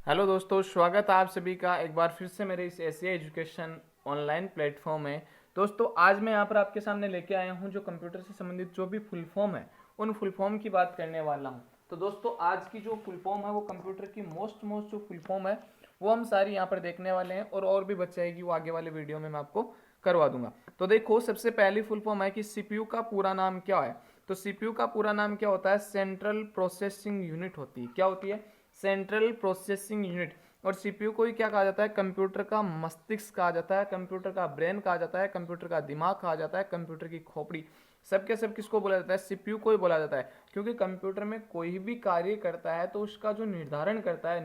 Hello दोस्तों, स्वागत है आप सभी का एक बार फिर से मेरे इस एशिया एजुकेशन ऑनलाइन प्लेटफॉर्म में। दोस्तों, आज मैं यहाँ पर आपके सामने लेके आया हूँ जो कंप्यूटर से संबंधित जो भी फुल फॉर्म है उन फुल फॉर्म की बात करने वाला हूँ। तो दोस्तों, आज की जो फुल फॉर्म है वो कंप्यूटर की मोस्ट जो फुल फॉर्म है वो हम सारी यहाँ पर देखने वाले हैं, और भी बच जाएगी वो आगे वाले वीडियो में मैं आपको करवा दूंगा। तो देखो, सबसे पहली फुल फॉर्म है कि सीपीयू का पूरा नाम क्या है। तो सीपीयू का पूरा नाम क्या होता है? सेंट्रल प्रोसेसिंग यूनिट होती है। क्या होती है? Central processing unit. और सीपीयू को ही क्या कहा जाता है? कंप्यूटर का मस्तिष्क कहा जाता है, कंप्यूटर का ब्रेन कहा जाता है, कंप्यूटर का दिमाग कहा जाता है, कंप्यूटर की खोपड़ी। सब के सब किसको बोला जाता है? सीपीयू को ही बोला जाता है। क्योंकि कंप्यूटर में कोई भी कार्य करता है तो उसका जो निर्धारण करता है,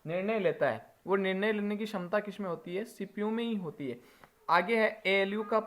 निर्णय लेता है, वो निर्णय लेने की क्षमता किसमें होती है? सीपीयू में ही होती है। आगे है एएलयू का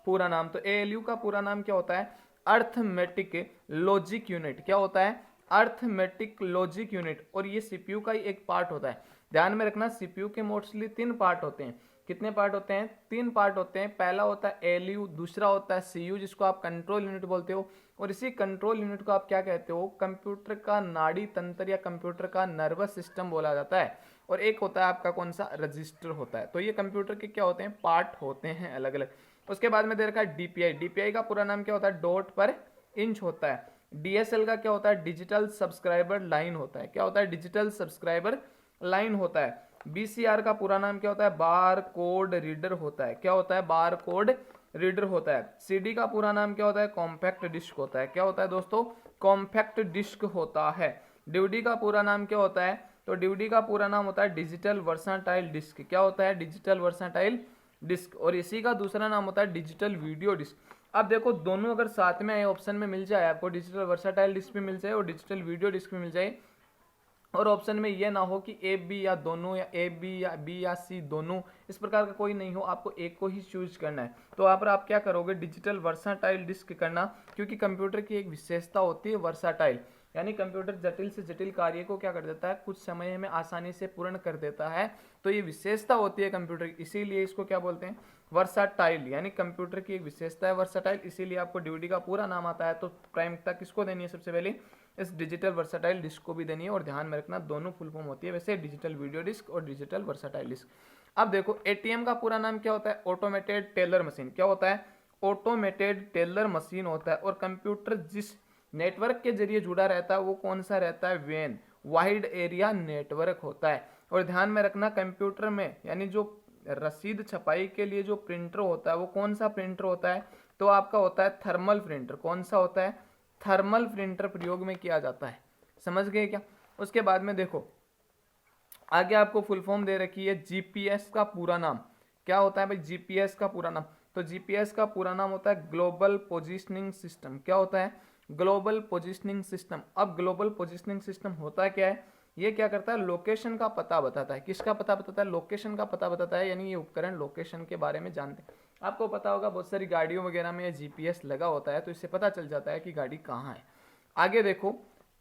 पूरा नाम। तो एएलयू का पूरा नाम क्या होता है? Arithmetic logic unit. क्या होता है? Arithmetic logic unit. और ये सीपीयू का ही एक पार्ट होता है। ध्यान में रखना, सीपीयू के मोस्टली 3 पार्ट होते हैं। कितने पार्ट होते हैं? 3 पार्ट होते हैं। पहला होता है एएलयू, दूसरा होता है सीयू जिसको आप कंट्रोल यूनिट बोलते हो, और इसी कंट्रोल यूनिट को आप क्या कहते हो? कंप्यूटर का नाड़ी तंत्र या कंप्यूटर का नर्वस सिस्टम बोला जाता है। और एक होता है आपका कौन सा? रजिस्टर होता है। तो ये कंप्यूटर के क्या होते हैं? पार्ट होते हैं अलग अलग। उसके बाद में दे रखा है डीपीआई। डीपीआई का पूरा नाम क्या होता है? डॉट पर इंच होता है। डीएसएल का क्या होता है? डिजिटल सब्सक्राइबर लाइन होता है। क्या होता है? डिजिटल सब्सक्राइबर लाइन होता है। बीसीआर का पूरा नाम क्या होता है? बार कोड रीडर होता है। क्या होता है? बार कोड रीडर होता है। सीडी का पूरा नाम क्या होता है? कॉम्पैक्ट डिस्क होता है। क्या होता है दोस्तों? कॉम्पैक्ट डिस्क होता है। डीवीडी का पूरा नाम क्या होता है? तो डीवीडी का पूरा नाम होता है डिजिटल वर्साटाइल डिस्क। क्या होता है? Digital versatile disc. और इसी का दूसरा नाम होता है डिजिटल वीडियो डिस्क। अब देखो, दोनों अगर साथ में ऑप्शन में मिल जाए आपको, डिजिटल वर्साटाइल डिस्क भी मिल जाए और डिजिटल वीडियो डिस्क भी मिल जाए, और ऑप्शन में ये ना हो कि ए बी या दोनों, या ए बी या बी या सी दोनों, इस प्रकार का कोई नहीं हो, आपको एक को ही चूज करना है। तो यहाँ पर आप क्या करोगे? डिजिटल वर्साटाइल डिस्क करना, क्योंकि कंप्यूटर की एक विशेषता होती है वर्साटाइल, यानी कंप्यूटर जटिल से जटिल कार्य को क्या कर देता है? कुछ समय में आसानी से पूर्ण कर देता है। तो ये विशेषता होती है कंप्यूटर की, इसीलिए इसको क्या बोलते हैं? वर्साटाइल। यानी कंप्यूटर की एक विशेषता है वर्साटाइल, इसीलिए आपको डीवीडी का पूरा नाम आता है। तो प्राथमिकता किसको देनी है? सबसे पहले इस डिजिटल वर्साटाइल डिस्क को भी देनी है। और ध्यान में रखना, दोनों फुल फॉर्म होती है वैसे, डिजिटल वीडियो डिस्क और डिजिटल वर्साटाइल डिस्क। अब देखो, एटीएम का पूरा नाम क्या होता है? Automated teller machine. क्या होता है? ऑटोमेटेड टेलर मशीन होता है। और कंप्यूटर जिस नेटवर्क के जरिए जुड़ा रहता है वो कौन सा रहता है? वैन, वाइड एरिया नेटवर्क होता है। और ध्यान में रखना, कंप्यूटर में यानी जो रसीद छपाई के लिए जो प्रिंटर होता है वो कौन सा प्रिंटर होता है? तो आपका होता है थर्मल प्रिंटर। कौन सा होता है? थर्मल प्रिंटर प्रयोग में किया जाता है। समझ गए क्या? उसके बाद में देखो, आगे आपको फुल फॉर्म दे रखी है जीपीएस का पूरा नाम। क्या होता है भाई जीपीएस का पूरा नाम? तो जीपीएस का पूरा नाम होता है ग्लोबल पोजिशनिंग सिस्टम। क्या होता है? Global positioning system. अब ग्लोबल पोजिशनिंग सिस्टम होता है क्या है? ये क्या करता है? लोकेशन का पता बताता है। किसका पता बताता है? लोकेशन का पता बताता है। यानी ये उपकरण लोकेशन के बारे में जानते हैं। आपको पता होगा बहुत सारी गाड़ियों वगैरह में जीपीएस लगा होता है, तो इससे पता चल जाता है कि गाड़ी कहाँ है। आगे देखो,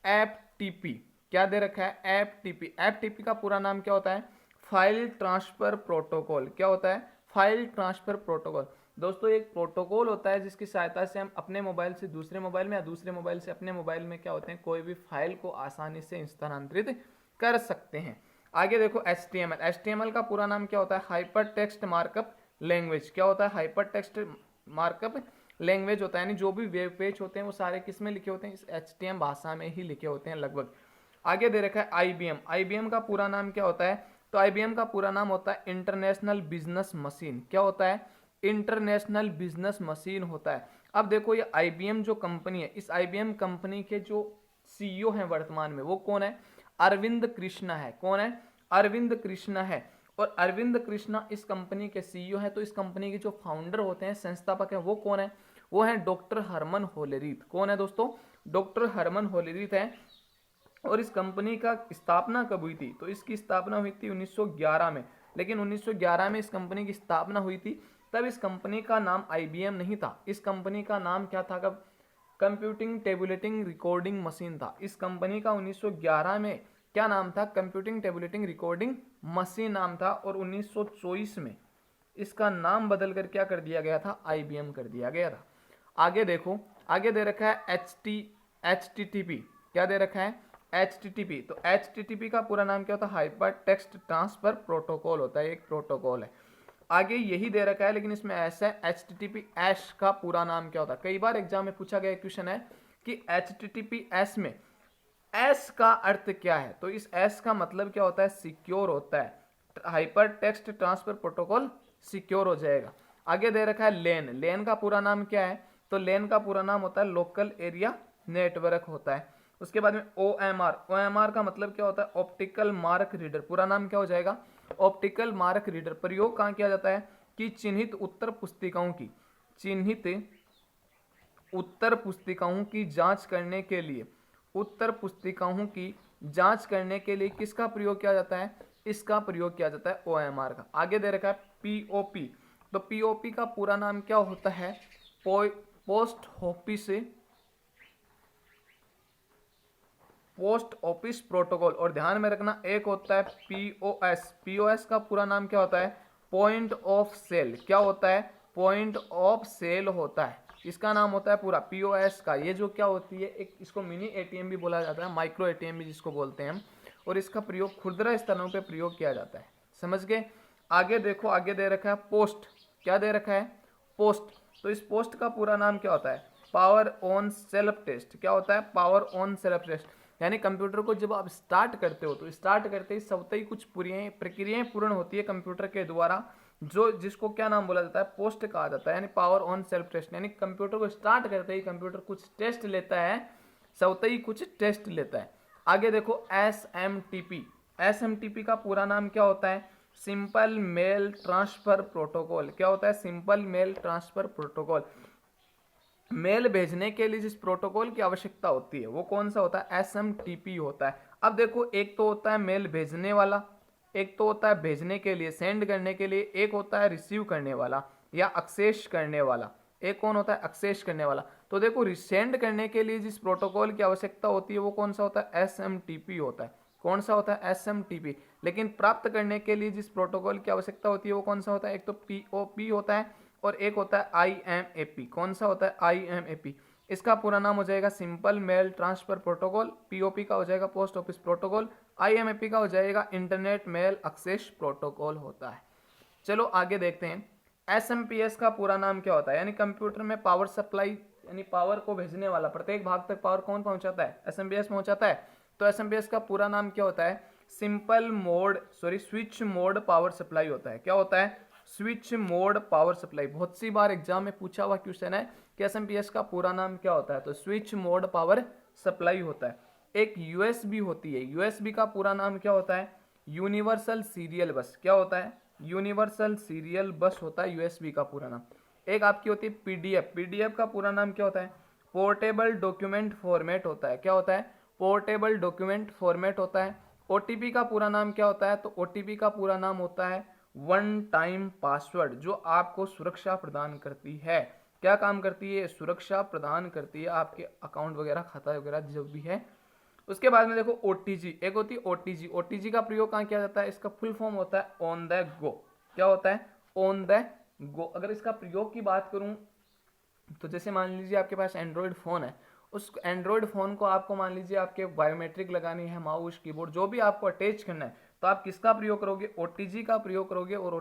एफटीपी। क्या दे रखा है? एफटीपी। एफटीपी का पूरा नाम क्या होता है? File transfer protocol. क्या होता है? File transfer protocol. दोस्तों, एक प्रोटोकॉल होता है जिसकी सहायता से हम अपने मोबाइल से दूसरे मोबाइल में या दूसरे मोबाइल से अपने मोबाइल में क्या होते हैं, कोई भी फाइल को आसानी से स्थानांतरित कर सकते हैं। आगे देखो, एचटीएमएल। एचटीएमएल का पूरा नाम क्या होता है? Hyper text markup language. क्या होता है? हाइपर टेक्स्ट मार्कअप लैंग्वेज होता है। यानी जो भी वेब पेज होते हैं वो सारे किस में लिखे होते हैं? इस एचटीएम भाषा में ही लिखे होते हैं लगभग। आगे दे रखा है आईबीएम। आईबीएम का पूरा नाम क्या होता है? तो आईबीएम का पूरा नाम होता है इंटरनेशनल बिजनेस मशीन। क्या होता है? इंटरनेशनल बिजनेस मशीन होता है। अब देखो, ये आईबीएम जो कंपनी है, इस आईबीएम कंपनी के जो सीईओ हैं वर्तमान में वो कौन है? अरविंद कृष्णा है। कौन है? अरविंद कृष्णा है। और अरविंद कृष्णा इस कंपनी के सीईओ हैं। तो इस कंपनी के जो फाउंडर होते हैं, संस्थापक है, वो कौन है? वो है डॉक्टर हरमन होलेरीत। कौन है दोस्तों? डॉक्टर हरमन होलेरीत है। और इस कंपनी का स्थापना कब हुई थी? तो इसकी स्थापना हुई थी 1911 में। लेकिन 1911 में इस कंपनी की स्थापना हुई थी, तब इस कंपनी का नाम आईबीएम नहीं था। इस कंपनी का नाम क्या था? कब? कंप्यूटिंग टेबुलेटिंग रिकॉर्डिंग मशीन था। इस कंपनी का 1911 में क्या नाम था? कंप्यूटिंग टेबुलेटिंग रिकॉर्डिंग मशीन नाम था। और 1924 में इसका नाम बदल कर क्या कर दिया गया था? आईबीएम कर दिया गया था। आगे देखो, आगे दे रखा है एच टी टी पी। क्या दे रखा है? HTTP, तो HTTP का पूरा नाम क्या होता है? हाइपर टेक्स्ट ट्रांसफर प्रोटोकॉल होता है, एक प्रोटोकॉल है। आगे यही दे रखा है लेकिन इसमें ऐसा है HTTP एश का पूरा नाम क्या होता है? कई बार एग्जाम में पूछा गया क्वेश्चन है कि HTTP एस में एस का अर्थ क्या है? तो इस एस का मतलब क्या होता है? सिक्योर होता है, hyper text transfer protocol secure हो जाएगा। आगे दे रखा है लेन, लेन का पूरा नाम क्या है? तो लेन का पूरा नाम होता है लोकल एरिया नेटवर्क होता है। उसके बाद में OMR, OMR का मतलब क्या होता है? ऑप्टिकल मार्क रीडर, पूरा नाम क्या हो जाएगा? Optical mark reader. प्रयोग कहाँ किया जाता है? कि चिन्हित उत्तर पुस्तिकाओं की जांच करने के लिए, उत्तर पुस्तिकाओं की जांच करने के लिए किसका प्रयोग किया जाता है? इसका प्रयोग किया जाता है OMR का। आगे दे रखा है POP, तो POP का पूरा नाम क्या होता है? Post office protocol. और ध्यान में रखना एक होता है POS, POS का पूरा नाम क्या होता है? Point of sale. क्या होता है? पॉइंट ऑफ सेल होता है, इसका नाम होता है पूरा POS का। ये जो क्या होती है, एक इसको मिनी ATM भी बोला जाता है, माइक्रो ATM भी जिसको बोलते हैं हम, और इसका प्रयोग खुदरा स्तरों पे प्रयोग किया जाता है। समझ गए? आगे देखो, आगे दे रखा है पोस्ट। क्या दे रखा है? पोस्ट। तो इस पोस्ट का पूरा नाम क्या होता है? Power on self test. क्या होता है? Power on self test. यानी कंप्यूटर को जब आप स्टार्ट करते हो तो स्टार्ट करते ही सबसे ही कुछ प्रक्रियाएं पूर्ण होती है कंप्यूटर के द्वारा, जो जिसको क्या नाम बोला जाता है? पोस्ट कहा जाता है, यानी पावर ऑन सेल्फ टेस्ट। यानी कंप्यूटर को स्टार्ट करते ही कंप्यूटर कुछ टेस्ट लेता है, सबसे ही कुछ टेस्ट लेता है। आगे देखो SMTP, SMTP का पूरा नाम क्या होता है? Simple mail transfer protocol. क्या होता है? Simple mail transfer protocol. Mail भेजने के लिए जिस प्रोटोकॉल की आवश्यकता होती है वो कौन सा होता है? SMTP होता है। अब देखो, एक तो होता है मेल भेजने वाला, एक तो होता है भेजने के लिए, सेंड करने के लिए, एक होता है रिसीव करने वाला या एक्सेस करने वाला। एक कौन होता है? एक्सेस करने वाला। तो देखो, सेंड करने के लिए जिस प्रोटोकॉल की आवश्यकता होती है वो कौन सा होता है? SMTP होता है। कौन सा होता है? SMTP। लेकिन प्राप्त करने के लिए जिस प्रोटोकॉल की आवश्यकता होती है वो कौन सा होता है? एक तो POP होता है और एक होता है IMAP। कौन सा होता है? IMAP। इसका पूरा नाम हो जाएगा simple mail transfer protocol, POP का हो जाएगा पोस्ट ऑफिस प्रोटोकॉल, IMAP का हो जाएगा इंटरनेट मेल एक्सेस प्रोटोकॉल होता है। चलो आगे देखते हैं, SMPS का पूरा नाम क्या होता है? यानी कंप्यूटर में पावर सप्लाई, यानी पावर को भेजने वाला, प्रत्येक भाग तक पावर कौन पहुंचाता है? SMPS पहुंचाता है। तो SMPS का पूरा नाम क्या होता है? स्विच मोड पावर सप्लाई होता है। क्या होता है? Switch mode power supply. बहुत सी बार एग्जाम में पूछा हुआ क्वेश्चन है कि SMPS का पूरा नाम क्या होता है? तो स्विच मोड पावर सप्लाई होता है। एक USB होती है, USB का पूरा नाम क्या होता है? यूनिवर्सल सीरियल बस। क्या होता है? यूनिवर्सल सीरियल बस होता है USB का पूरा नाम। एक आपकी होती है PDF, PDF का पूरा नाम क्या होता है? पोर्टेबल डॉक्यूमेंट फॉर्मेट होता है। क्या होता है? पोर्टेबल डॉक्यूमेंट फॉर्मेट होता है। OTP का पूरा नाम क्या होता है? तो OTP का पूरा नाम होता है वन टाइम पासवर्ड, जो आपको सुरक्षा प्रदान करती है। क्या काम करती है? सुरक्षा प्रदान करती है, आपके अकाउंट वगैरह, खाता वगैरह जो भी है। उसके बाद में देखो OTG, एक होती है OTG। OTG का प्रयोग कहाँ किया जाता है? इसका फुल फॉर्म होता है ऑन द गो। क्या होता है? On the go. अगर इसका प्रयोग की बात करूं तो जैसे मान लीजिए आपके पास एंड्रॉयड फोन है, उस एंड्रॉयड फोन को आपको मान लीजिए आपके बायोमेट्रिक लगानी है, माउस कीबोर्ड जो भी आपको अटैच करना है, तो आप किसका प्रयोग करोगे? OTG का प्रयोग करोगे। और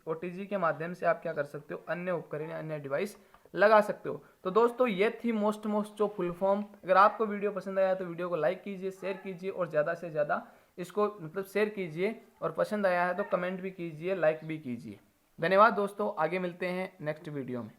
OTG के माध्यम से आप क्या कर सकते हो? अन्य उपकरण, अन्य डिवाइस लगा सकते हो। तो दोस्तों ये थी मोस्ट जो फुल फॉर्म। अगर आपको वीडियो पसंद आया तो वीडियो को लाइक कीजिए, शेयर कीजिए और ज़्यादा से ज़्यादा इसको शेयर कीजिए, और पसंद आया है तो कमेंट भी कीजिए, लाइक भी कीजिए। धन्यवाद दोस्तों, आगे मिलते हैं नेक्स्ट वीडियो में।